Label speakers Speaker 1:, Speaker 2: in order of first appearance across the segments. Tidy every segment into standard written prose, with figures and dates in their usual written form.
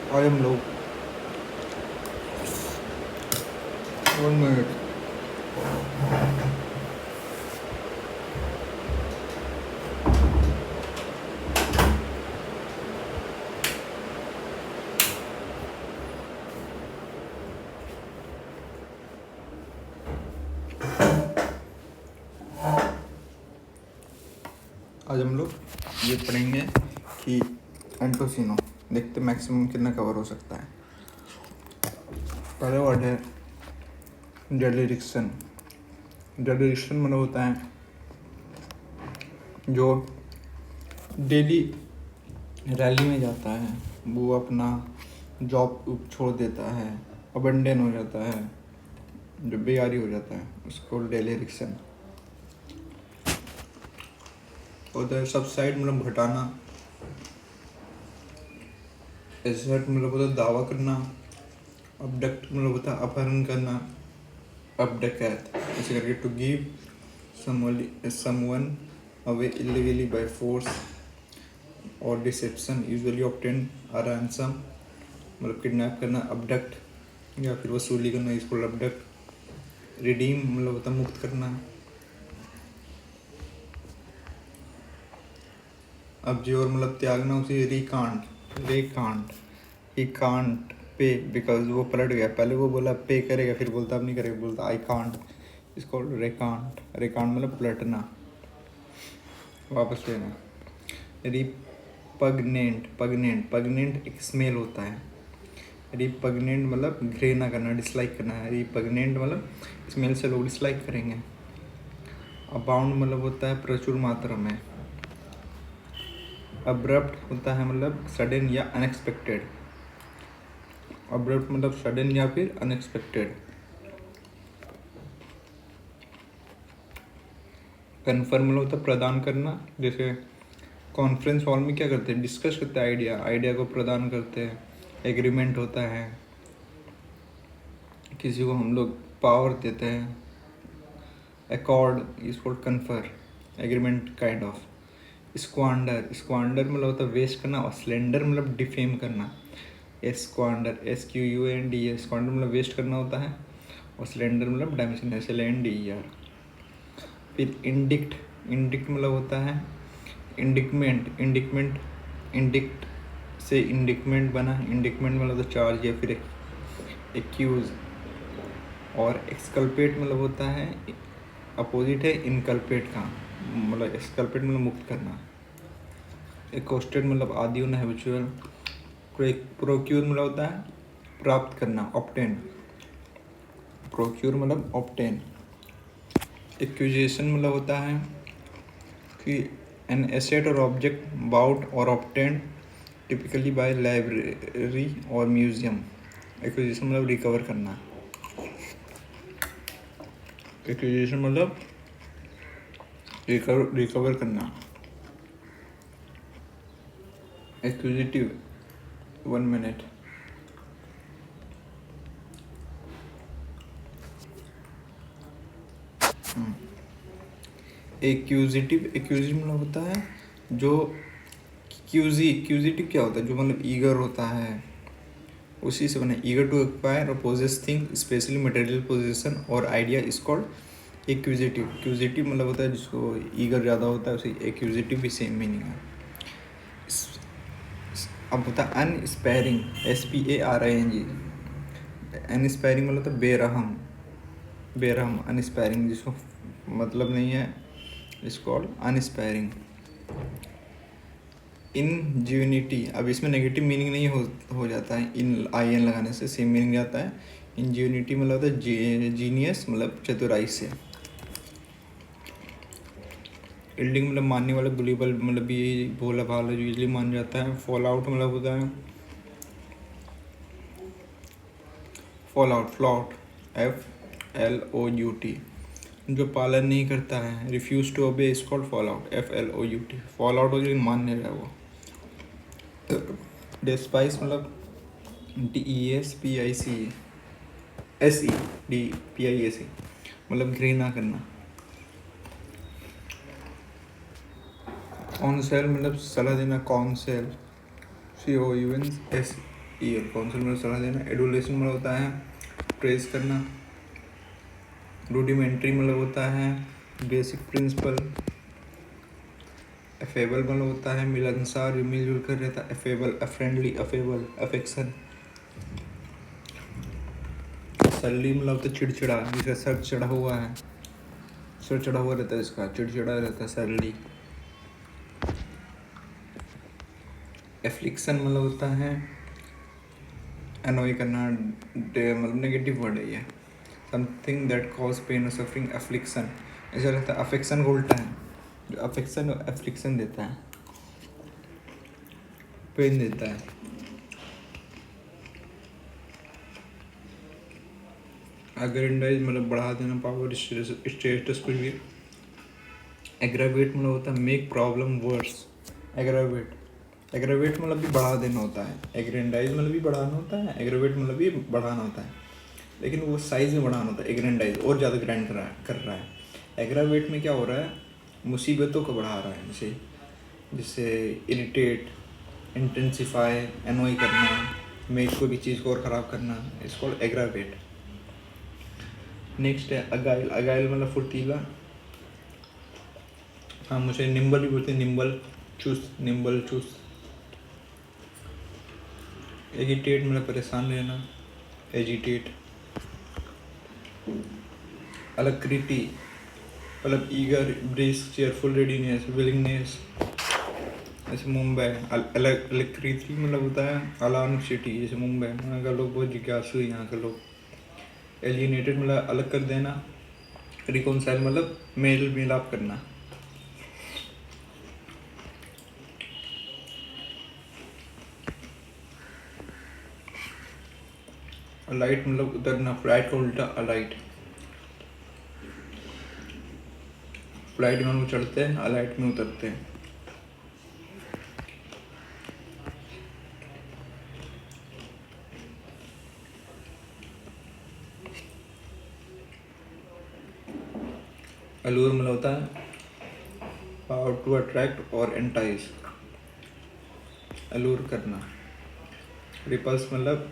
Speaker 1: आज हम लोग 1 मिनट आज हम लोग ये पढ़ेंगे कि एंटोसिनो देखते मैक्सिमम कितना कवर हो सकता है। पहला वर्ड है डेलिरिक्सन। डेलिरिक्सन मतलब होता है जो डेली रैली में जाता है, वो अपना जॉब छोड़ देता है, अबंडन हो जाता है, जो बेकारी हो जाता है, उसको डेलिरिक्सन होता है। सबसाइड मतलब घटाना, एसर्ट मतलब होता है दावा करना, अबडक्ट मतलब होता है अपहरण करना, अबडकैत ऐसे करके to give someone away illegally by force और deception usually obtain a ransom मतलब किडनैप करना, अबडक्ट या फिर वसूली करना, इसको अबडक्ट। रिडीम मतलब होता है मुक्त करना। अब जो और मतलब त्यागना उसे रिकांट ही कांट पे बिकॉज वो पलट गया। पहले वो बोला पे करेगा, फिर बोलता अब नहीं करेगा, बोलता आई कांट, इसको रेकांट। रेकांट मतलब पलटना, वापस लेना। पगनेंट एक स्मेल होता है। रिपगनेंट मतलब घृणा करना, डिसलाइक करना है। रिपगनेंट मतलब स्मेल से लोग डिसलाइक करेंगे। अबाउंड मतलब होता है प्रचुर मात्रा में। अब्रप्ट होता है मतलब सडन या अनएक्सपेक्टेड। अब्रप्ट मतलब सडन या फिर अनएक्सपेक्टेड। कन्फर्म मतलब होता है प्रदान करना। जैसे कॉन्फ्रेंस हॉल में क्या करते हैं, डिस्कस करते हैं, आइडिया को प्रदान करते हैं। एग्रीमेंट होता है, किसी को हम लोग पावर देते हैं। Accord is called confer, agreement kind of. Squander मतलब होता है वेस्ट करना, और स्लेंडर मतलब डिफेम करना। स्क्वांडर SQUAND, स्क्वांडर मतलब वेस्ट करना होता है, और स्लेंडर मतलब डायमेंशन SLNDER। फिर इंडिक्ट मतलब होता है इंडिक्ट से इंडिक्टमेंट बना। इंडिक्टमेंट मतलब होता है चार्ज या फिर एक्यूज। और एक्सकल्पेट मतलब होता है अपोजिट है इनकल्पेट का, मतलब एक्सकल्पेट मतलब मुक्त करना। एकोस्टेड मतलब आदि होना, हैबिचुअल। प्रोक्यूर मतलब होता है प्राप्त करना, ऑब्टेन। प्रोक्यूर मतलब ऑब्टेन। एक्विजिशन मतलब होता है कि एन एसेट और ऑब्जेक्ट बाउट और ऑब्टेन टिपिकली बाय लाइब्रेरी और म्यूजियम। एक्विजिशन मतलब रिकवर करना। एक्विजिशन मतलब रिकवर करना। एक्विजिटिव 1 मिनट। एक्यूजिटिव मतलब होता है जो क्यूजिटिव क्या होता है, जो मतलब ईगर होता है, उसी से बना। ईगर टू एक्वायर और possess thing, specially material possession और आइडिया इज कॉल्ड एक्यूजिटिव। क्यूजिटिव मतलब होता है जिसको ईगर ज़्यादा होता है, उसे एक्यूजिटिव भी सेम मीनिंग है। अब होता है अनस्पैरिंग, SPARING। अनस्पैरिंग मतलब होता है बेरहम। अनस्पैरिंग जिसको मतलब नहीं है, इज कॉल्ड अनस्पैरिंग। इंज्यूनिटी, अब इसमें नेगेटिव मीनिंग नहीं हो जाता है, IN लगाने से सेम मीनिंग जाता है। इंज्यूनिटी मतलब होता है जीनियस मतलब चतुराई से। इल्डिंग मतलब मानने वाला, गुलेबल मतलब ये भोला भाला जो इजली मान जाता है। फॉल आउट मतलब होता है फ्लॉट, FLOUT, जो पालन नहीं करता है। Refuse to obey is called flout, FLOUT। Flout हो जो मान नहीं रहा वो। डेस्पाइस मतलब DESPICE मतलब घृणा करना। कॉन्सेल मतलब सलाह देना, काउंसिल, COUNSEL ईयर, काउंसिल मतलब सलाह देना। एडुलेशन मतलब होता है प्रेस करना। रूडिमेंट्री मतलब होता है बेसिक प्रिंसिपल। अफेबल मतलब होता है मिलनसार, मिलजुल कर रहता है। Affable, a friendly, affable, affection. Surly मतलब होता है चिड़चिड़ा, जिसका सर चढ़ा हुआ है, सर चढ़ा हुआ रहता है, इसका चिड़चिड़ा रहता है, सरली। एफ्लिक्शन मतलब होता है अनॉय करना, मतलब नेगेटिव वर्ड है ये। समथिंग दैट कॉज पेन और सफरिंग, एफ्लिक्शन। ऐसा रहता है अफेक्शन को उल्टा है, जो अफेक्शन और एफ्लिक्शन देता है, पेन देता है। अग्रेंडाइज मतलब बढ़ा देना, पावर, स्टेटस कुछ भी। एग्रावेट मतलब होता है make problem worse. Aggravate, aggravate मतलब भी बढ़ा देना होता है। एग्रेंडाइज मतलब भी बढ़ाना होता है, एग्रावेट मतलब भी बढ़ाना होता है, लेकिन वो साइज़ में बढ़ाना होता है। एग्रेंडाइज और ज़्यादा ग्रैंड कर रहा है। एग्रावेट में क्या हो रहा है, मुसीबतों को बढ़ा रहा है, जैसे इरिटेट, इंटेंसिफाई, एनोई करना, मेक कोई भी चीज़ को और ख़राब करना, इसको एग्रावेट। नेक्स्ट है अगाइल। अगाइल मतलब फुर्तीला। हाँ, मुझे निम्बल भी बोलते हैं, निम्बल, चुस्त, निम्बल, चुस्त। एजिटेट मतलब परेशान रहना, एजिटेट। अलक्रिटी मतलब eager, brisk, cheerful, readiness, willingness. जैसे मुंबई, अलक्रिटी मतलब होता है अलार्म सिटी, जैसे मुंबई, वहाँ का लोग बहुत जिज्ञासु है, यहाँ के लोग। एलियनेटेड मतलब अलग कर देना। रिकॉन्साइल मतलब मेल मिलाप करना। अलाइट मतलब उतरना, फ्लाइट का उल्टा अलाइट। फ्लाइट में लोग चढ़ते हैं, अलाइट में उतरते हैं। अलूर मतलब होता है पावर टू अट्रैक्ट और एंटाइज, अलूर करना। रिपल्स मतलब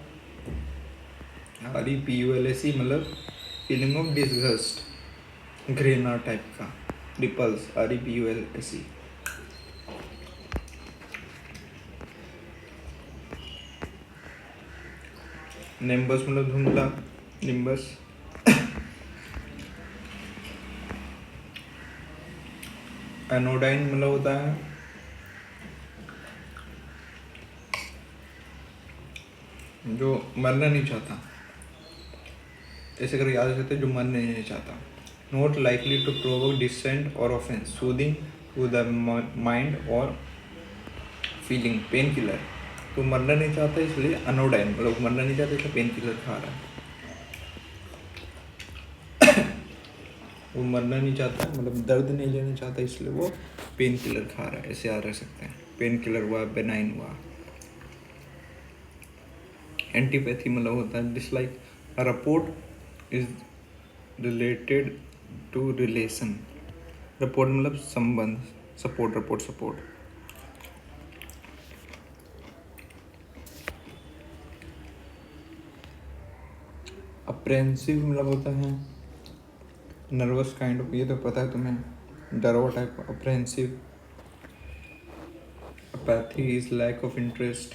Speaker 1: REPULSE मतलब फीलिंग ऑफ डिसगस्ट, घृणा टाइप का। Repulse, REPULSE। निम्बस मतलब धुंधला, निम्बस। एनोडाइन मतलब होता है जो मरना नहीं चाहता, ऐसे कर याद रख सकते, जो मरना नहीं चाहता। Not likely to provoke dissent और offence, soothing to the mind और फीलिंग, पेन किलर। तो मरना नहीं चाहता इसलिए अनोडाइन, मतलब मरना नहीं चाहता इसलिए पेन किलर खा रहा है। वो मरना नहीं चाहता, मतलब दर्द नहीं लेना चाहता, इसलिए वो पेन किलर खा रहा है, ऐसे याद रख सकते हैं। पेन किलर हुआ, बेनाइन हुआ। एंटीपैथी मतलब होता है dislike. A rapport is related to relation. Rapport मतलब संबंध, सपोर्ट, रिपोर्ट, सपोर्ट। अप्रेंसिव मतलब होता है नर्वस काइंड ऑफ, ये तो पता है तुम्हें, डर हुआ type. Apprehensive. Apathy is lack of interest.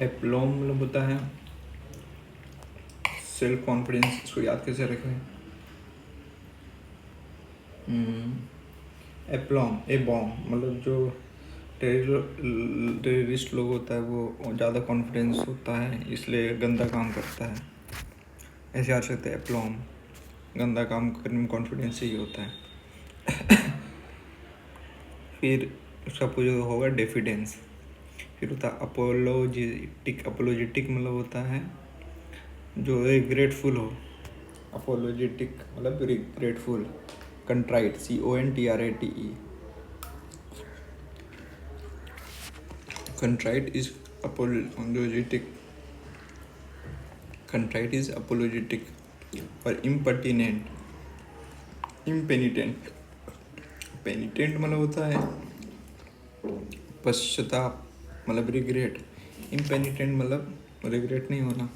Speaker 1: Aplomb मतलब होता है सेल्फ कॉन्फिडेंस। इसको याद कैसे रखें, एप्लॉम, ए बॉम मतलब जो टेररिस्ट लोग होता है वो ज़्यादा कॉन्फिडेंस होता है, इसलिए गंदा काम करता है, ऐसे याद सकते हैं। एप्लॉम, गंदा काम करने में कॉन्फिडेंस ही होता है। फिर उसका अपोजिट होगा डेफिडेंस। फिर होता है अपोलोजेटिक। अपोलोजेटिक मतलब होता है जो ग्रेटफुल हो, अपोलोजेटिक मतलब grateful. Contrite, CONTRATE। Contrite is apologetic, contrite is apologetic. और इम्पर्टिनेंट, इम्पेनिटेंट, पेनिटेंट मतलब होता है पश्चाताप, मतलब रिग्रेट। इम्पेनिटेंट मतलब रिग्रेट नहीं होना।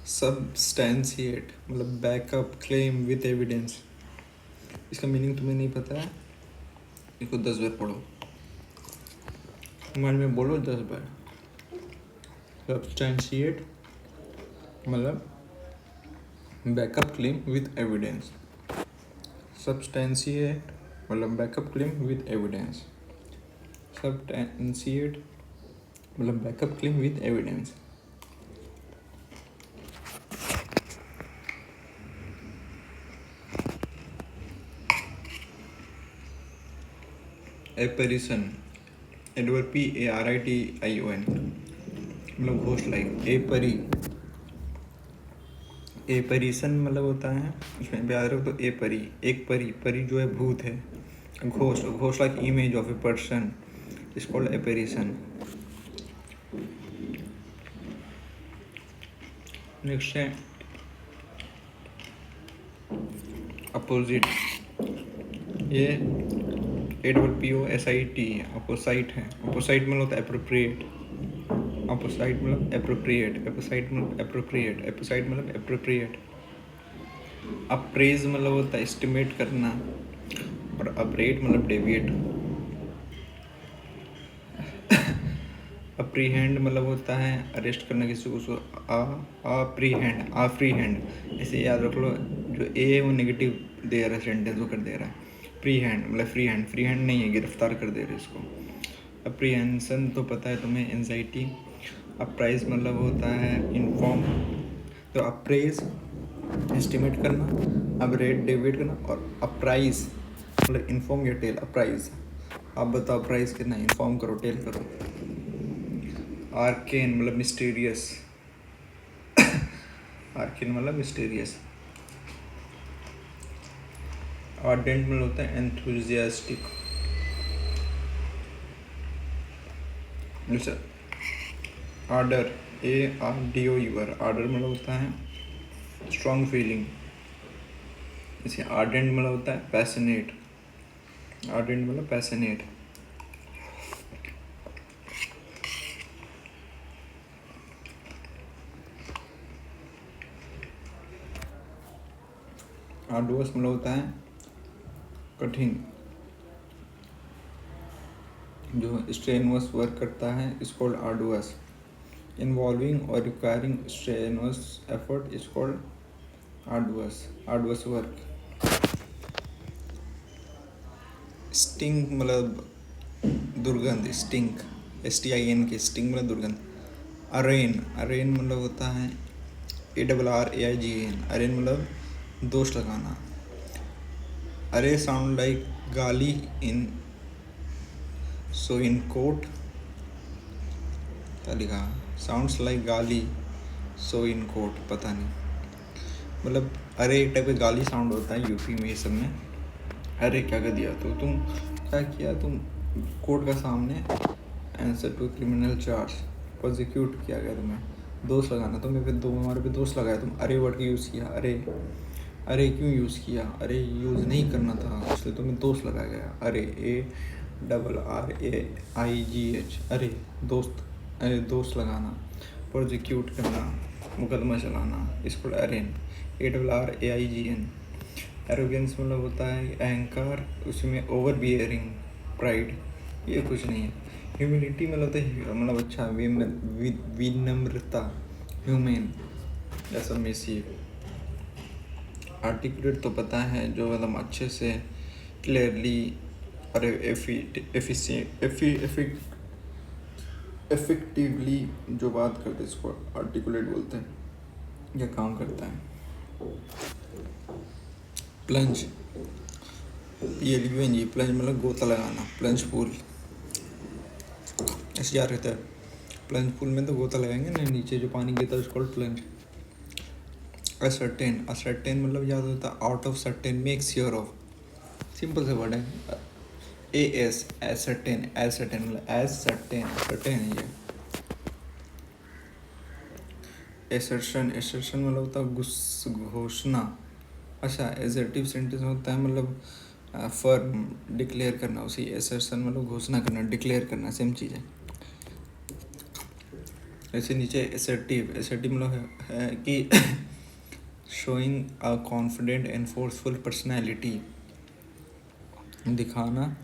Speaker 1: सब्सटैंशिएट मतलब बैकअप क्लेम विद एविडेंस। इसका मीनिंग तुम्हें नहीं पता है, इसको 10 बार पढ़ो, मन में बोलो 10 बार। सब्सटैंशिएट मतलब back up claim with evidence. Substantiate मतलब back up claim with evidence. Substantiate मतलब back up claim with evidence. Apparition, ARITION मतलब घोस्ट लाइक। एपेरिसन मतलब होता है, इसमें याद रखो तो परी, एक परी, परी जो है भूत है। Ghost like image of a person is called apparition. Next है अपोजिट, ये APPOSIT अपोसाइट है। अपोसाइट मतलब होता है एप्रोप्रिएट। अपोसाइट मतलब एप्रोप्रिएट। एपोसाइट मतलब एप्रोप्रिएट। एपोसाइट मतलब एप्रोप्रिएट। अप्रेज मतलब होता है एस्टिमेट करना, और अपरेट मतलब डेविएट। अप्रीहेंड मतलब होता है अरेस्ट करना किसी को। Apprehend, free hand. इसे याद रख लो, जो ए है वो नेगेटिव दे रहा है, सेंटेंस वो कर दे रहा है। फ्री हैंड मतलब फ्री हैंड नहीं है, गिरफ्तार कर दे रहे इसको। अप्रीहेंशन तो पता है तुम्हें, एंजाइटी। अप्राइज मतलब होता है इन्फॉर्म। तो अप्रेज एस्टिमेट करना, अपरेट डेविएट करना, और अप्राइज मतलब इन्फॉर्म या टेल। अप्राइज, आप बताओ प्राइस कितना, इन्फॉर्म करो, टेल करो। आर्केन मतलब मिस्टीरियस। आर्केन मतलब मिस्टीरियस। आर्डेंट मतलब होता है एंथुजियास्टिक। जैसे आर्डर, ARDOUR, आर्डर मतलब होता है स्ट्रॉन्ग फीलिंग। जैसे आर्डेंट मतलब होता है पैशनेट। आर्डेंट मतलब पैशनेट। आर्डुअस मतलब होता है कठिन, जो स्ट्रेनवस वर्क करता है इज कॉल्ड आर्डुअस। इन्वॉल्विंग और requiring strenuous effort is called arduous work. Sting मतलब दुर्गंध, स्टिंक, STINK, स्टिंग मतलब दुर्गंध। अरेन मतलब होता है ARRAIGN, अरेन मतलब दोष लगाना। अरे साउंड लाइक गाली इन, सो इन कोर्ट, क्या लिखा, साउंड्स लाइक गाली सो इन कोर्ट, पता नहीं। मतलब अरे एक टाइप का गाली साउंड होता है यूपी में, ये सब में। अरे क्या कर दिया, तो तुम क्या किया, तुम कोर्ट का सामने answer to criminal charge, prosecute किया गया तुम्हें, दोष लगाना। तुम्हें फिर हमारे पे दोष लगाया, तुम अरे वर्ड यूज़ किया। अरे क्यों यूज़ किया, अरे यूज़ नहीं करना था, इसलिए तुम्हें दोष लगाया गया। अरे ARRAIGH, अरे दोस्त, अरे दोस्त लगाना। प्रोसिक्यूट करना, मुकदमा चलाना, इसको अरेन, ARRAIGN। एरोगेंस मतलब होता है अहंकार, उसमें ओवर बियरिंग, प्राइड, ये कुछ नहीं है। ह्यूमिलिटी मतलब होता है मतलब अच्छा, विनम्रता, ह्यूमेन, ऐसा में से। आर्टिकुलेट तो पता है, जो मतलब अच्छे से, क्लियरली और इफेक्टिवली जो बात करते हैं इसको आर्टिकुलेट बोलते हैं, यह काम करता है। प्लंज, PLUNG, प्लंज मतलब गोता लगाना, प्लंज पूल, ऐसे याद रहता है। प्लंज पूल में तो गोता लगाएंगे ना, नीचे जो पानी गिरता है उसको प्लंज। असर्टेन मतलब याद होता है out of certain, make sure of, simple से वर्ड है। एसर्टेन मतलब एज सर्टेन है ये। एसर्शन मतलब होता है घोषणा, अच्छा, एसर्टिव सेंटेंस होता है मतलब फर्म डिक्लेयर करना, उसी एसर्शन मतलब घोषणा करना, डिक्लेयर करना, सेम चीज़ है। ऐसे नीचे एसर्टिव, एसर्टिव मतलब है कि showing a confident and forceful personality, दिखाना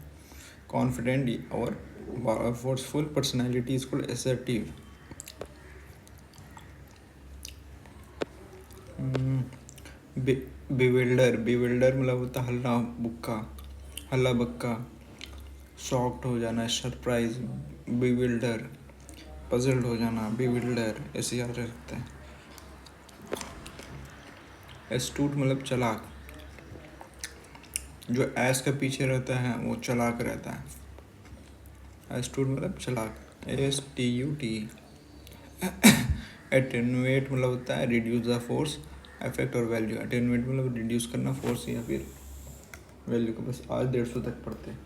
Speaker 1: कॉन्फिडेंट और forceful personality is called assertive. Bewilder, bewilder मतलब होता है हल्ला बुक्का, हल्ला बक्का, शॉक्ड हो जाना, सरप्राइज, बिविल्डर, पजल्ड हो जाना, बिविल्डर, ऐसे याद रख सकते हैं। एस्टूट मतलब चालाक, जो एस के पीछे रहता है वो चालाक रहता है। एस्टूट मतलब चालाक, STUT। एटेनुएट मतलब होता है रिड्यूस द फोर्स, इफेक्ट और वैल्यू। एटेनुएट मतलब रिड्यूस करना फोर्स या फिर वैल्यू को। बस आज 150 तक पढ़ते हैं।